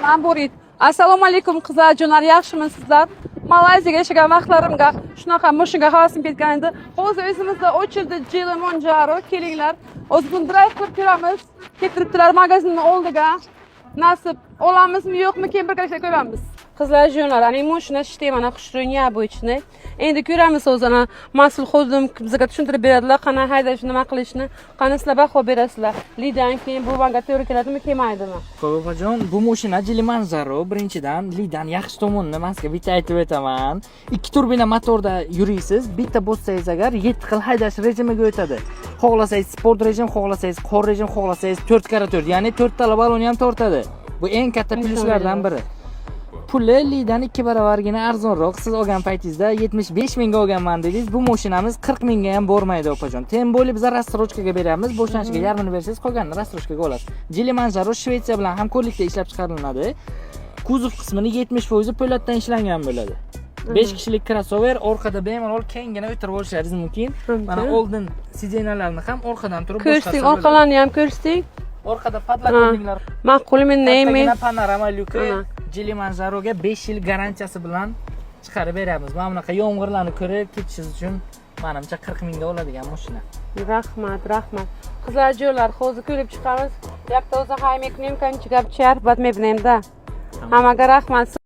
Amburit. Assalomu alaykum qizlar, jo'nar, yaxshimisizlar? Malayziyaga yashagan vaqtlarimga shunaqa mushinga havasim ketgan edi. Hozir o'zimizda ochildi Geely Monjaro. Kelinglar, o'zimizni drive qilib ko'ramiz. Keltiribdilar magazinning oldiga. Nasib olamizmi, yo'qmi, keyin birgalikda ko'ramiz. Qizlar, jo'nar, ana mashina ishlaydi, mana xushro'nya bo'yichni. Endi ko'ramiz o'zini mas'ul xodim bizga tushuntirib beradilar, qana haydashni, nima qilishni, qana sizlar baho berasizlar. Lidan keyin bu vanga to'g'ri keladimi, kelmaydimi? Xo'p, opajon, bu mashina Geely Monjaro birinchidan Lidan yaxshi tomonini menga bitta aytib o'taman. 2 turbina motorda yurisiz, bitta bossangiz agar 7 xil haydash rejimiga o'tadi. Xohlasangiz sport rejim, xohlasangiz qor rejim, xohlasangiz 4x4, ya'ni 4 tala balonni ham tortadi. Bu eng katta plyuslardan biri. Puli Lidan 2 baravargina arzonroq. Siz olgan paytingizda 75 mingga olganman dedingiz. Bu mashinamiz 40 mingga ham bormaydi opajon. Tem bo'li biz rastrojkaga beramiz. Boshlanishiga yarmini bersangiz, qolganini rastrojkaga olasiz. Geely Monjaro Shvetsiya bilan hamkorlikda ishlab chiqariladi. Kuzov qismini 70% po'latdan ishlangan bo'ladi. 5 kishilik crossover, orqada bemalol kengina o'tirib olishingiz mumkin. Mana oldin sidenalarni ham orqadan turib ko'rsang, orqalarini ham ko'rsang. Orqada podlokotniklar. Ma'qul, men neymi? Panorama lyuki Geely Monjaroga 5 yil garantiyasi bilan chiqarib beramiz. Mana bunaqa yomg'irlarni ko'rib ketishingiz uchun menimcha 40 mingga oladigan mashina. Rahmat, rahmat. Qizlar, jo'lar, hozir ko'rib chiqamiz. Yakta o'zi haymek nemkanchi gap char, bat mebnemda. Hammaga rahmat.